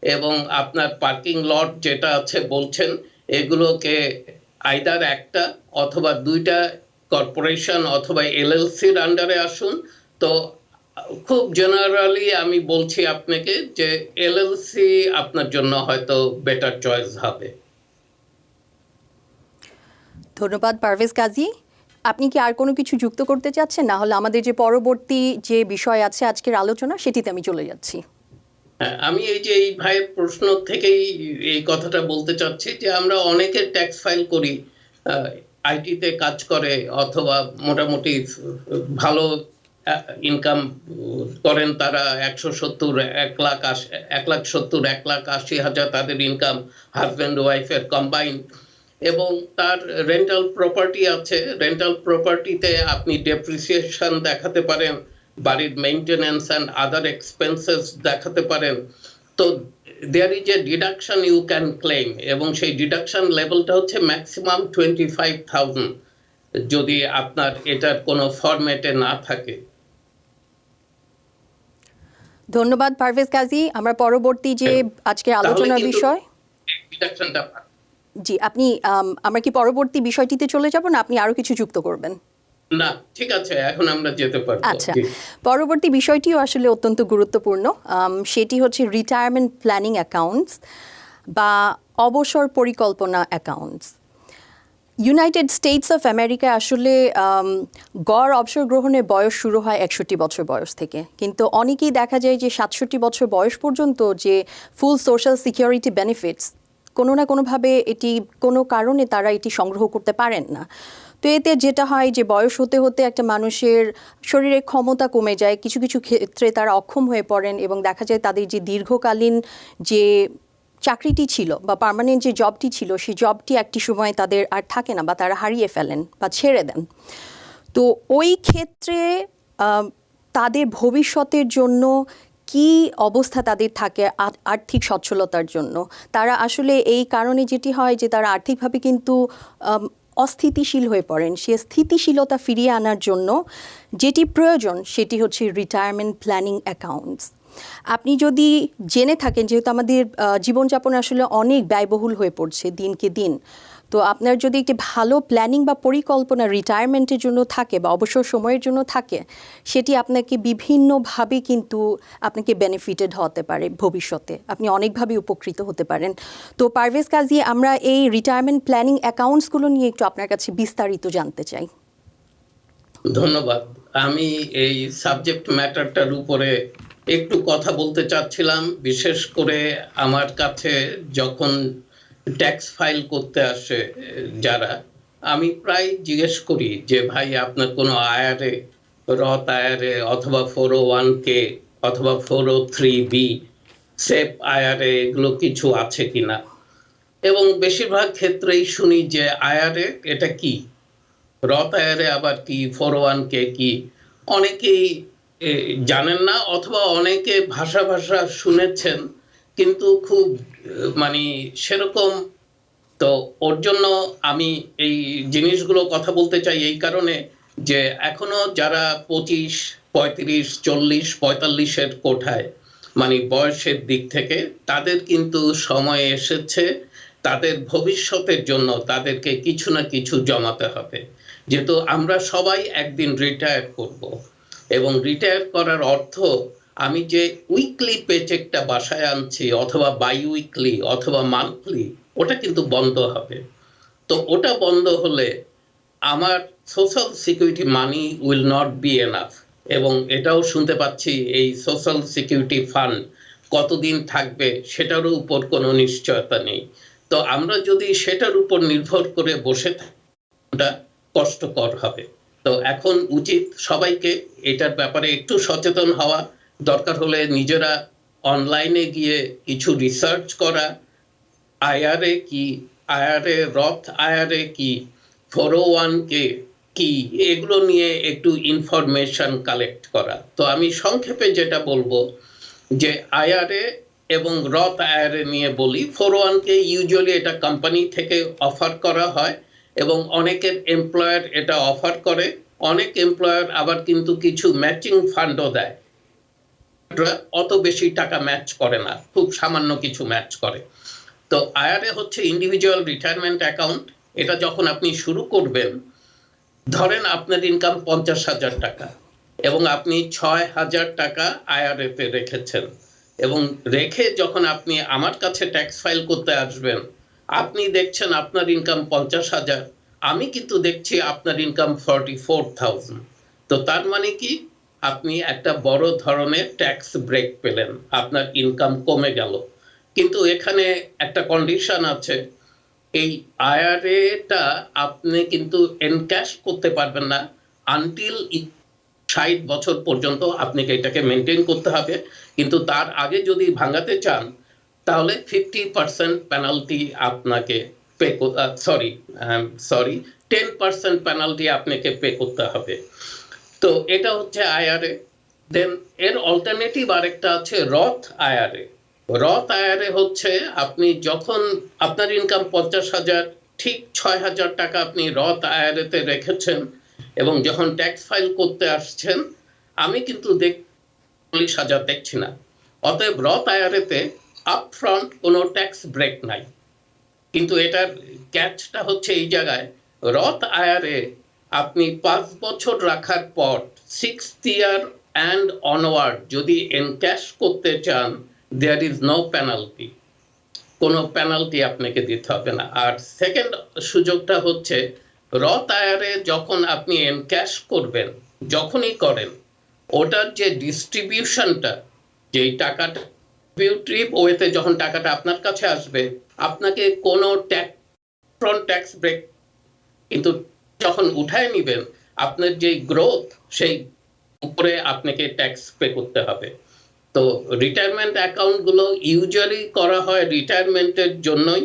এবং আপনার পার্কিং লট যেটা আছে বলছেন, এগুলোকে আইদার একটা অথবা 2টা কর্পোরেশন অথবা এলএলসির আন্ডারে আসুন। তো খুব জেনারেলি আমি বলছি আপনাকে যে এলএলসি আপনার জন্য হয়তো বেটার চয়েস হবে। ধন্যবাদ পারভেজ কাজী। আপনি কি আর কোনো কিছু যুক্ত করতে চাচ্ছেন? না হলে আমাদের যে পরবর্তী যে বিষয় আছে আজকের আলোচনা, সেটিতে আমি চলে যাচ্ছি। আমি এই যে এই ভাইয়ের প্রশ্ন থেকেই এই কথাটা বলতে চাচ্ছি যে আমরা অনেকে ট্যাক্স ফাইল করি, আইটিতে কাজ করে অথবা মোটামুটি ভালো ইনকাম করেন, তারা 170, 1,70,000, 1,80,000 তাদের ইনকাম, হাজব্যান্ড ওয়াইফের কম্বাইন। এবং তার রেন্টাল প্রপার্টি আছে, রেন্টাল প্রপার্টিতে আপনি ডেপ্রিসিয়েশন দেখাতে পারেন, বাড়ির মেইনটেনেন্স অ্যান্ড আদার এক্সপেন্সেস দেখাতে পারেন। তো there is a deduction you can claim, এবং সেই ডিডাকশন লেভেলটা হচ্ছে ম্যাক্সিমাম 25,000 যদি আপনার এটার কোনো ফরম্যাটে না থাকে। ধন্যবাদ পারভেজ কাজী। আমরা পরবর্তী যে আজকের আলোচনার বিষয়, ডিডাকশনটা জি আপনি আমরা কি পরবর্তী বিষয়টিতে চলে যাব, না আপনি আরো কিছু যুক্ত করবেন? না, ঠিক আছে, এখন আমরা যেতে পারবো। আচ্ছা, পরবর্তী বিষয়টিও আসলে অত্যন্ত গুরুত্বপূর্ণ। সেটি হচ্ছে রিটায়ারমেন্ট প্ল্যানিং অ্যাকাউন্টস বা অবসর পরিকল্পনা অ্যাকাউন্টস। ইউনাইটেড স্টেটস অফ আমেরিকায় আসলে গড় অবসর গ্রহণের বয়স শুরু হয় 61 বছর বয়স থেকে, কিন্তু অনেকেই দেখা যায় যে 67 বছর বয়স পর্যন্ত যে ফুল সোশ্যাল সিকিউরিটি বেনিফিটস কোনো না কোনোভাবে এটি কোনো কারণে তারা এটি সংগ্রহ করতে পারেন না। তো এতে যেটা হয় যে বয়স হতে হতে একটা মানুষের শরীরের ক্ষমতা কমে যায়, কিছু কিছু ক্ষেত্রে তারা অক্ষম হয়ে পড়েন, এবং দেখা যায় তাদের যে দীর্ঘকালীন যে চাকরিটি ছিল বা পার্মানেন্ট যে জবটি ছিল, সেই জবটি একটি সময় তাদের আর থাকে না বা তারা হারিয়ে ফেলেন বা ছেড়ে দেন। তো ওই ক্ষেত্রে তাদের ভবিষ্যতের জন্য কি অবস্থা তাদের থাকে আর্থিক সচ্ছলতার জন্য, তারা আসলে এই কারণে যেটি হয় যে তারা আর্থিকভাবে কিন্তু অস্থিতিশীল হয়ে পড়েন। সে স্থিতিশীলতা ফিরিয়ে আনার জন্য যেটি প্রয়োজন সেটি হচ্ছে রিটায়ারমেন্ট প্ল্যানিং অ্যাকাউন্টস। আপনি যদি জেনে থাকেন, যেহেতু আমাদের জীবনযাপন আসলে অনেক ব্যয়বহুল হয়ে পড়ছে দিনকে দিন, তো আপনার যদি একটি ভালো প্ল্যানিং বা পরিকল্পনা রিটায়ারমেন্টের জন্য থাকে বা অবসর সময়ের জন্য থাকে, সেটি আপনাকে বিভিন্নভাবে কিন্তু আপনাকে বেনিফিটেড হতে পারে, ভবিষ্যতে আপনি অনেকভাবে উপকৃত হতে পারেন। তো পারভেজ কাজী, আমরা এই রিটায়ারমেন্ট প্ল্যানিং অ্যাকাউন্টসগুলো নিয়ে একটু আপনার কাছে বিস্তারিত জানতে চাই। ধন্যবাদ। আমি এই সাবজেক্ট ম্যাটারটার উপরে একটু কথা বলতে চাচ্ছিলাম, বিশেষ করে আমার কাছে যখন ট্যাক্স ফাইল করতে আসে যারা, আমি প্রায় জিজ্ঞেস করি যে ভাই আপনার কোনো আইআরএ, রথ আইআরএ অথবা 401k অথবা 403b, সেফ আইআরএ এগুলো কিছু আছে কিনা। এবং বেশিরভাগ ক্ষেত্রেই শুনি যে আইআরএ এটা কি, রথ আইআরএ আবার কি, 401k কি, অনেকেই জানেন না, অথবা অনেকে ভাষা শুনেছেন কিন্তু খুব মানে সেরকম তো ওর জন্য আমি এই জিনিসগুলো কথা বলতে চাই এই কারণে যে এখনো যারা 25, 35, 40, 45-এর কোঠায় মানে বয়সের দিক থেকে তাদের কিন্তু সময় এসেছে তাদের ভবিষ্যতের জন্য তাদেরকে কিছু না কিছু জমাতে হবে, যেহেতু আমরা সবাই একদিন রিটায়ার করব এবং রিটায়ার করার অর্থ আমি যে উইকলি পেচেকটা বাসায় আনছি অথবা বাই উইকলি অথবা মান্থলি ওটা কিন্তু বন্ধ হবে। তো ওটা বন্ধ হলে আমার social security money will not be enough, এবং এটাও শুনতে পাচ্ছি এই সোশ্যাল সিকিউরিটি ফান্ড কতদিন থাকবে সেটারও উপর কোনো নিশ্চয়তা নেই। তো আমরা যদি সেটার উপর নির্ভর করে বসে থাকি ওটা কষ্টকর হবে। তো এখন উচিত সবাইকে এটার ব্যাপারে একটু সচেতন হওয়া, দরকার হলে নিজেরা অনলাইনে গিয়ে কিছু রিসার্চ করা, আইআরএ কি, আইআরএ রথ আইআরএ কি, 401 কি, এগুলো নিয়ে একটু ইনফরমেশন কালেক্ট করা। তো আমি সংক্ষেপে যেটা বলবো যে আইআরএ এবং রথ আইআরএ নিয়ে বলি। 401 ইউজুয়ালি এটা কোম্পানি থেকে অফার করা হয় এবং অনেকের এমপ্লয়ার এটা অফার করে, অনেক এমপ্লয়ার আবার কিন্তু কিছু ম্যাচিং ফান্ডও দেয়, অত বেশি টাকা ম্যাচ করে না, খুব সামান্য কিছু ম্যাচ করে। তো আইআরএ হচ্ছে ইন্ডিভিজুয়াল রিটায়ারমেন্ট অ্যাকাউন্ট। এটা যখন আপনি শুরু করবেন, ধরেন আপনার ইনকাম 50,000 টাকা এবং আপনি 6,000 টাকা আইআরএ তে রেখেছেন, এবং রেখে যখন আপনি আমার কাছে ট্যাক্স ফাইল করতে আসবেন আপনি দেখছেন আপনার ইনকাম 50,000, আমি কিন্তু দেখছি আপনার ইনকাম 44,000। তো তার মানে কি, আপনি একটা বড় ধরনের ট্যাক্স ব্রেক পেলেন, আপনার ইনকাম কমে গেল। কিন্তু এখানে একটা কন্ডিশন আছে, এই আইআরএটা আপনি কিন্তু এনক্যাশ করতে পারবেন না আনটিল 60 বছর পর্যন্ত আপনাকে এটাকে মেনটেন করতে হবে। কিন্তু তার আগে যদি ভাঙাতে চান তাহলে 50% পেনাল্টি আপনাকে পে সরি 10% পেনাল্টি আপনাকে পে করতে হবে। তো এটা হচ্ছে আইআরএ। দেন এর অল্টারনেটিভ আরেকটা আছে রথ আইআরএ। রথ আইআরএ হচ্ছে আপনি যখন আপনার ইনকাম 50,000, ঠিক 6,000 টাকা আপনি রথ আইআরএ তে রেখেছেন এবং যখন ট্যাক্স ফাইল করতে আসছেন আমি কিন্তু 40,000 দেখছি না। অতএব রথ আইআরএ তে আপফ্রন্ট কোনো ট্যাক্স ব্রেক নাই। কিন্তু এটার ক্যাচটা হচ্ছে এই জায়গায়, রথ আইআরএ আপনি 5 বছর রাখার পর 6th ইয়ার অ্যান্ড অনওয়ার্ড যদি এনক্যাশ করতে চান দেয়ার ইজ নো পেনাল্টি, কোনো পেনাল্টি আপনাকে দিতে হবে না। আর সেকেন্ড সুযোগটা হচ্ছে রথ আইআরএ যখন আপনি এনক্যাশ করবেন, যখনই করেন ওটার যে ডিস্ট্রিবিউশনটা, যেই টাকাটা ডিস্ট্রিবিউটিভ ওয়েতে যখন টাকাটা আপনার কাছে আসবে আপনাকে কোনো ট্যাক্স ব্রেক, কিন্তু যখন উঠায় নেবেন আপনার যেই গ্রোথ সেই উপরে আপনাকে ট্যাক্স পে করতে হবে। তো রিটায়ারমেন্ট অ্যাকাউন্টগুলো ইউজুয়ালি করা হয় রিটায়ারমেন্টের জন্যই,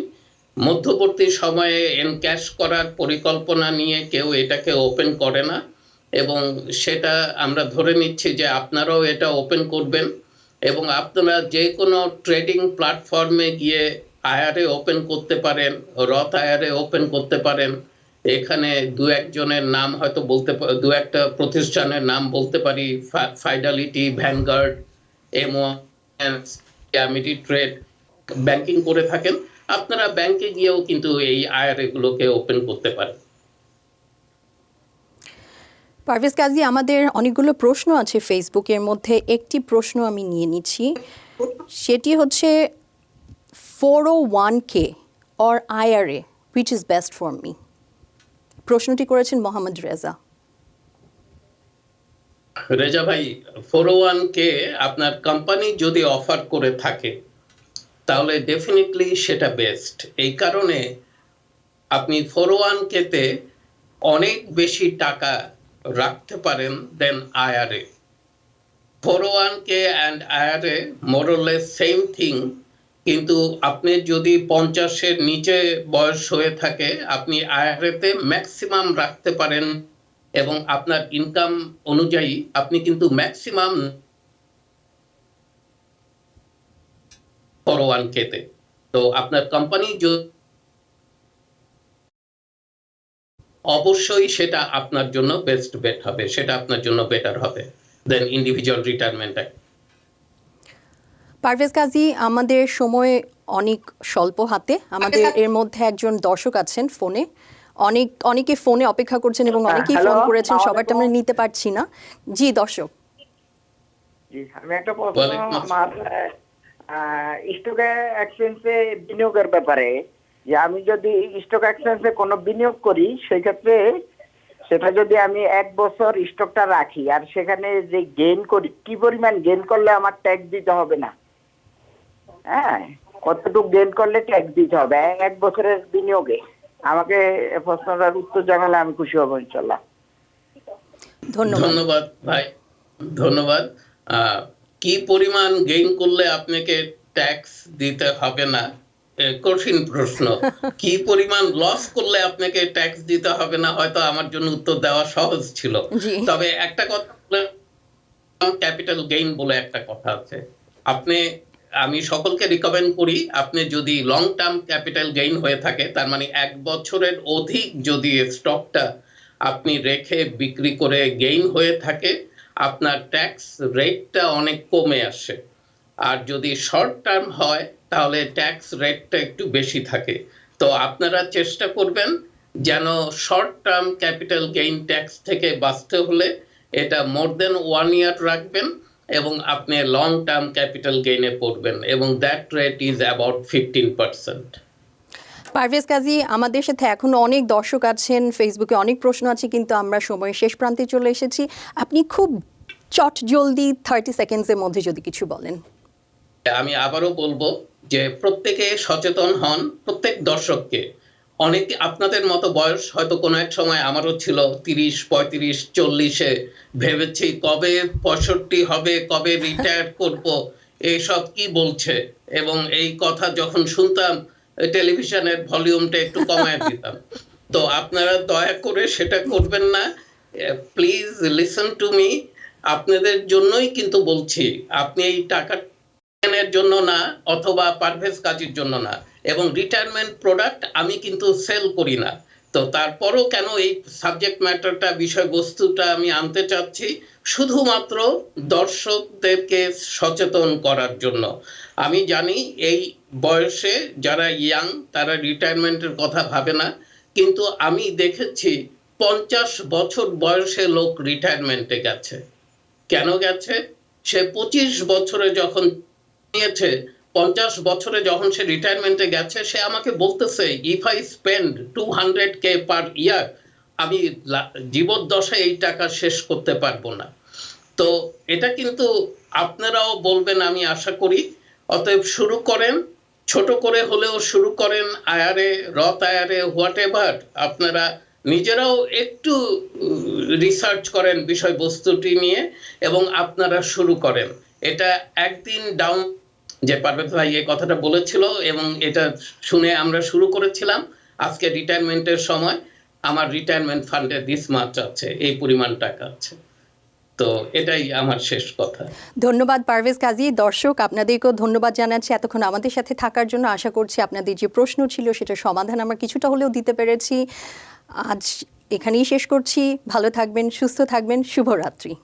মধ্যবর্তী সময়ে এনক্যাশ করার পরিকল্পনা নিয়ে কেউ এটাকে ওপেন করে না, এবং সেটা আমরা ধরে নিচ্ছি যে আপনারাও এটা ওপেন করবেন এবং আপনারা যে কোনো ট্রেডিং প্ল্যাটফর্মে গিয়ে আইআরএ ওপেন করতে পারেন, রথ আইআরএ ওপেন করতে পারেন। এখানে দু একজনের নাম হয়তো দু একটা প্রতিষ্ঠানের নাম বলতে পারি, ফাইডালিটি, ভ্যানগার্ড, ট্রেড ব্যাংকিং করে থাকেন, আপনারা ব্যাংকে গিয়েও কিন্তু এই আইআরএ গুলোকে ওপেন করতে পারেন। পারভেজ কাজী, আমাদের অনেকগুলো প্রশ্ন আছে ফেসবুকের মধ্যে, একটি প্রশ্ন আমি নিয়ে নিচ্ছি, সেটি হচ্ছে 401k or IRA, which is best for me? প্রশ্নটি করেছেন মোহাম্মদ রেজা। রেজা ভাই, 401k আপনার কোম্পানি যদি অফার করে থাকে তাহলে ডেফিনেটলি সেটা বেস্ট। এই কারণে আপনি 401k তে অনেক বেশি টাকা রাখতে পারেন then IRA. 401k and IRA more or less same thing, কিন্তু আপনি যদি 50-এর নিচে বয়স হয়ে থাকে আপনি আইআরএ তে ম্যাক্সিমাম রাখতে পারেন এবং আপনার ইনকাম অনুযায়ী আপনি কিন্তু ম্যাক্সিমাম 401k তে। তো আপনার কোম্পানি অবশ্যই সেটা আপনার জন্য বেস্ট বেট হবে, সেটা আপনার জন্য বেটার হবে দেন ইন্ডিভিজুয়াল রিটায়ারমেন্ট। পারভেজ কাজী, আমাদের সময় অনেক স্বল্প হাতে, আমাদের এর মধ্যে একজন দর্শক আছেন ফোনে, অনেকে ফোনে অপেক্ষা করছেন এবং অনেকেই ফোন করেছেন, সবারটা আমরা নিতে পারছি না। জি দর্শক, আমি একটা প্রশ্ন আমার স্টক এক্সচেঞ্জে বিনিয়োগের ব্যাপারে, যে আমি যদি স্টক এক্সচেঞ্জে কোনো বিনিয়োগ করি সেক্ষেত্রে সেটা যদি আমি 1 বছর স্টকটা রাখি আর সেখানে যে গেইন করি, কি পরিমাণ গেইন করলে আমার ট্যাক্স দিতে হবে না? হ্যাঁ, কতটুকু গেইন করলে ট্যাক্স দিতে হবে 1 বছরের বিনিয়োগে? আমাকে প্রশ্নটার উত্তর জানালে আমি খুশি হব ইনশাল্লাহ। ধন্যবাদ ভাই, ধন্যবাদ। কি পরিমাণ গেইন করলে আপনাকে ট্যাক্স দিতে হবে না, কঠিন প্রশ্ন। কি পরিমাণ লস করলে আপনাকে ট্যাক্স দিতে হবে না, হয়তো আমার জন্য উত্তর দেওয়া সহজ ছিল। তবে একটা কথা, ক্যাপিটাল গেইন বলে একটা কথা আছে। আমি সকলকে রিকমেন্ড করি, আপনি যদি লং টার্ম ক্যাপিটাল গেইন হয়ে থাকে, তার মানে 1 বছরের অধিক যদি স্টকটা আপনি রেখে বিক্রি করে গেইন হয়ে থাকে, আপনার ট্যাক্স রেটটা অনেক কমে আসে। আর যদি শর্ট টার্ম হয় তাহলে ট্যাক্স রেটটা একটু বেশি থাকে। তো আপনারা চেষ্টা করবেন যেন short term capital gain tax থেকে বাঁচতে হলে এটা মোর দেন 1 ইয়ার রাখবেন এবং আপনি লং টার্ম ক্যাপিটাল গেইনে পড়বেন, এবং that rate is about 15%। Parvez Kazi, আমাদের সাথে এখনো অনেক দর্শক আছেন, ফেসবুকে অনেক প্রশ্ন আছে, কিন্তু আমরা সময়ের শেষ প্রান্তে চলে এসেছি। আপনি খুব চট জলদি 30 সেকেন্ডসের মধ্যে যদি কিছু বলেন। আমি আবারও বলবো যে প্রত্যেকে সচেতন হন, প্রত্যেক দর্শককে। অনেকে আপনাদের মতো বয়স হয়তো কোনো এক সময় আমারও ছিল, 30, 35, 40-এ ভেবেছি কবে 65 হবে, কবে রিটায়ার করব, এইসব কি বলছে, এবং এই কথা যখন শুনতাম টেলিভিশনের ভলিউমটা একটু কমায় দিতাম। তো আপনারা দয়া করে সেটা করবেন না, প্লিজ লিসেন টু মি। আপনাদের জন্যই কিন্তু বলছি, আপনি এই টাকা জন্য না, অথবা পারভেজ কাজীর জন্য না, এবং রিটায়ারমেন্ট প্রোডাক্ট আমি কিন্তু সেল করি না। তো তারপরও কেন এই সাবজেক্ট ম্যাটারটা, বিষয়বস্তুটা আমি আনতে চাচ্ছি শুধুমাত্র দর্শকদেরকে সচেতন করার জন্য। আমি জানি এই বয়সে যারা ইয়াং তারা রিটায়ারমেন্টের কথা ভাবে না, কিন্তু আমি দেখেছি 50 বছর বয়সে লোক রিটায়ারমেন্টে গেছে। কেন গেছে? সে 25 বছরে যখন নিয়েছে, 50 বছরে যখন সে রিটায়ারমেন্টে গেছে, সে আমাকে বলতেছে, ইফ আই স্পেন্ড 200K পার ইয়ার, আমি জীবদ্দশায় এই টাকা শেষ করতে পারবো না। তো এটা কিন্তু আপনারাও বলবেন আমি আশা করি। অতএব শুরু করেন, ছোট করে হলেও শুরু করেন, আয়ারে, রথ আয়ারে, হোয়াট এভার। আপনারা নিজেরাও একটু রিসার্চ করেন বিষয়বস্তুটি নিয়ে এবং আপনারা শুরু করেন। এটা একদিন ডাউন, যে পারভেজ ভাই এই কথাটা বলেছিল এবং এটা শুনে আমরা শুরু করেছিলাম। আজকে রিটায়ারমেন্টের সময় আমার রিটায়ারমেন্ট ফান্ডে দিস মাচ আছে, এই পরিমাণ টাকা আছে। তো এটাই আমার শেষ কথা। ধন্যবাদ পারভেজ কাজী। দর্শক, আপনাদেরকেও ধন্যবাদ জানাচ্ছি এতক্ষণ আমাদের সাথে থাকার জন্য। আশা করছি আপনাদের যে প্রশ্ন ছিল সেটা সমাধান আমরা কিছুটা হলেও দিতে পেরেছি। আজ এখানেই শেষ করছি। ভালো থাকবেন, সুস্থ থাকবেন, শুভরাত্রি।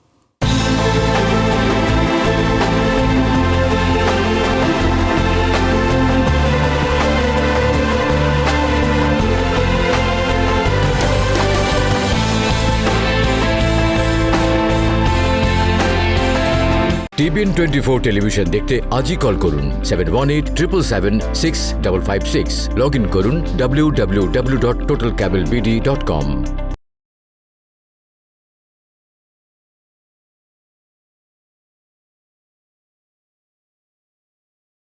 টিবিএন 24 টেলিভিশন দেখতে আজই কল করুন 7187776556। লগ ইন করুন www.totalcabelbd.com।